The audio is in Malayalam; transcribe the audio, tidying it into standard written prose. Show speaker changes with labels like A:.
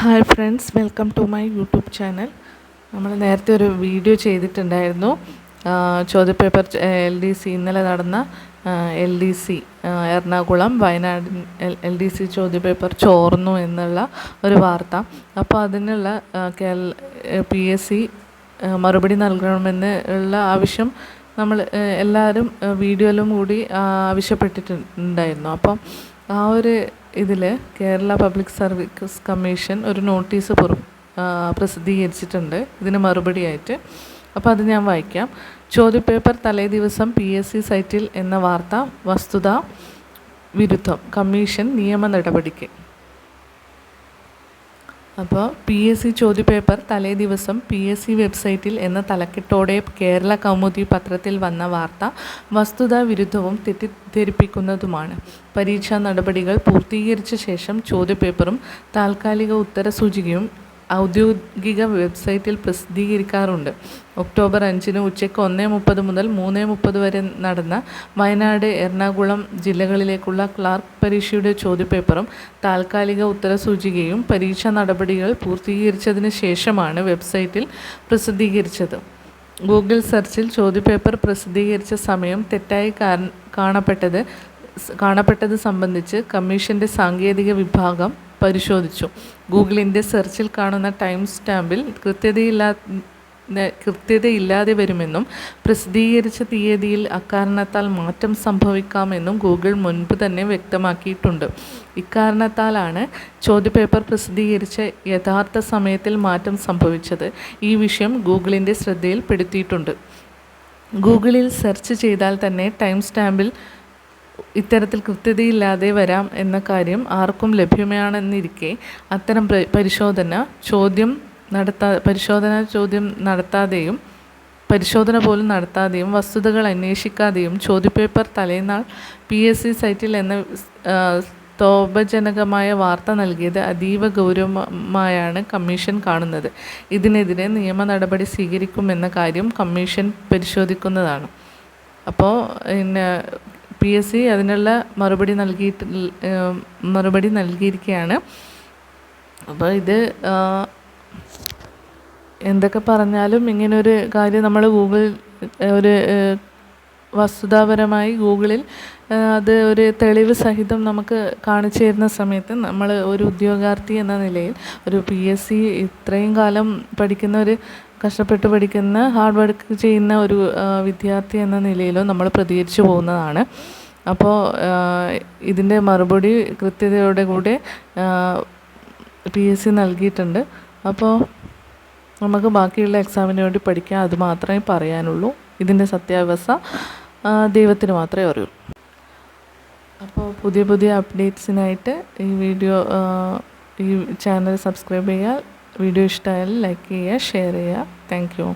A: Hi friends, welcome to my YouTube channel. നമ്മൾ നേരത്തെ ഒരു വീഡിയോ ചെയ്തിട്ടുണ്ടായിരുന്നു. ചോദ്യപേപ്പർ LDC ഇന്നലെ നടന്ന LDC എറണാകുളം വയനാട് LDC ചോദ്യപേപ്പർ ചോർന്നു എന്നുള്ള ഒരു വാർത്ത. അപ്പോൾ അതിനുള്ള PSC മറുപടി നൽകണമെന്ന് ഉള്ള ആവശ്യം നമ്മൾ എല്ലാവരും വീഡിയോയിലും കൂടി ആവശ്യപ്പെട്ടിട്ടുണ്ടായിരുന്നു. അപ്പം ആ ഒരു ഇതിൽ കേരള പബ്ലിക് സർവീസ് കമ്മീഷൻ ഒരു നോട്ടീസ് പ്രസിദ്ധീകരിച്ചിട്ടുണ്ട് ഇതിന് മറുപടിയായിട്ട്. അപ്പോൾ അത് ഞാൻ വായിക്കാം. ചോദ്യപേപ്പർ തലേ ദിവസം PSC സൈറ്റിൽ എന്ന വാർത്ത വസ്തുതാ വിരുദ്ധം, കമ്മീഷൻ നിയമ നടപടിക്ക്. അപ്പോൾ PSC ചോദ്യപേപ്പർ തലേ ദിവസം PSC വെബ്സൈറ്റിൽ എന്ന തലക്കെട്ടോടെ കേരള കൗമുദി പത്രത്തിൽ വന്ന വാർത്ത വസ്തുതാ വിരുദ്ധവും തെറ്റിദ്ധരിപ്പിക്കുന്നതുമാണ്. പരീക്ഷാ നടപടികൾ പൂർത്തീകരിച്ച ശേഷം ചോദ്യപേപ്പറും താൽക്കാലിക ഉത്തരസൂചികയും ഔദ്യോഗിക വെബ്സൈറ്റിൽ പ്രസിദ്ധീകരിക്കാറുണ്ട്. ഒക്ടോബർ 5 ഉച്ചയ്ക്ക് 1:30 മുതൽ 3:30 വരെ നടന്ന വയനാട്, എറണാകുളം ജില്ലകളിലേക്കുള്ള ക്ലാർക്ക് പരീക്ഷയുടെ ചോദ്യപേപ്പറും താൽക്കാലിക ഉത്തരസൂചികയും പരീക്ഷാ നടപടികൾ പൂർത്തീകരിച്ചതിന് ശേഷമാണ് വെബ്സൈറ്റിൽ പ്രസിദ്ധീകരിച്ചത്. ഗൂഗിൾ സെർച്ചിൽ ചോദ്യപേപ്പർ പ്രസിദ്ധീകരിച്ച സമയം തെറ്റായി കാണപ്പെട്ടത് സംബന്ധിച്ച് കമ്മീഷൻ്റെ സാങ്കേതിക വിഭാഗം പരിശോധിച്ചു. ഗൂഗിളിൻ്റെ സെർച്ചിൽ കാണുന്ന ടൈം സ്റ്റാമ്പിൽ കൃത്യതയില്ലാതെ വരുമെന്നും പ്രസിദ്ധീകരിച്ച തീയതിയിൽ അക്കാരണത്താൽ മാറ്റം സംഭവിക്കാമെന്നും ഗൂഗിൾ മുൻപ് തന്നെ വ്യക്തമാക്കിയിട്ടുണ്ട്. ഇക്കാരണത്താലാണ് ചോദ്യപേപ്പർ പ്രസിദ്ധീകരിച്ച യഥാർത്ഥ സമയത്തിൽ മാറ്റം സംഭവിച്ചത്. ഈ വിഷയം ഗൂഗിളിൻ്റെ ശ്രദ്ധയിൽപ്പെടുത്തിയിട്ടുണ്ട്. ഗൂഗിളിൽ സെർച്ച് ചെയ്താൽ തന്നെ ടൈം സ്റ്റാമ്പിൽ ഇത്തരത്തിൽ കൃത്യതയില്ലാതെ വരാം എന്ന കാര്യം ആർക്കും ലഭ്യമാണെന്നിരിക്കെ അത്തരം പരിശോധന പോലും നടത്താതെയും വസ്തുതകൾ അന്വേഷിക്കാതെയും ചോദ്യപേപ്പർ തലേന്നാൾ PSC സൈറ്റിൽ എന്ന സ്തോഭജനകമായ വാർത്ത നൽകിയത് അതീവ ഗൗരവമായാണ് കമ്മീഷൻ കാണുന്നത്. ഇതിനെതിരെ നിയമ നടപടി സ്വീകരിക്കുമെന്ന കാര്യം കമ്മീഷൻ പരിശോധിക്കുന്നതാണ്. അപ്പോൾ PSC അതിനുള്ള മറുപടി നൽകിയിരിക്കുകയാണ്. അപ്പോൾ ഇത് എന്തൊക്കെ പറഞ്ഞാലും ഇങ്ങനൊരു കാര്യം നമ്മൾ വസ്തുതാപരമായി ഗൂഗിളിൽ അത് ഒരു തെളിവ് സഹിതം നമുക്ക് കാണിച്ചു തരുന്ന സമയത്ത് നമ്മൾ ഒരു ഉദ്യോഗാർത്ഥി എന്ന നിലയിൽ, ഒരു PSC ഇത്രയും കാലം കഷ്ടപ്പെട്ട് പഠിക്കുന്ന ഹാർഡ് വർക്ക് ചെയ്യുന്ന ഒരു വിദ്യാർത്ഥി എന്ന നിലയിലും നമ്മൾ പ്രതികരിച്ചു പോകുന്നതാണ്. അപ്പോൾ ഇതിൻ്റെ മറുപടി കൃത്യതയോടെ കൂടെ PSC നൽകിയിട്ടുണ്ട്. അപ്പോൾ നമുക്ക് ബാക്കിയുള്ള എക്സാമിന് വേണ്ടി പഠിക്കാം, അത് മാത്രമേ പറയാനുള്ളൂ. ഇതിൻ്റെ സത്യാവസ്ഥ ദൈവത്തിന് മാത്രമേ അറിയൂ. അപ്പോൾ പുതിയ അപ്ഡേറ്റ്സിനായിട്ട് ഈ ചാനൽ സബ്സ്ക്രൈബ് ചെയ്യുക. വീഡിയോ ഇഷ്ടമായാൽ ലൈക്ക് ചെയ്യുക, ഷെയർ ചെയ്യുക. Thank you.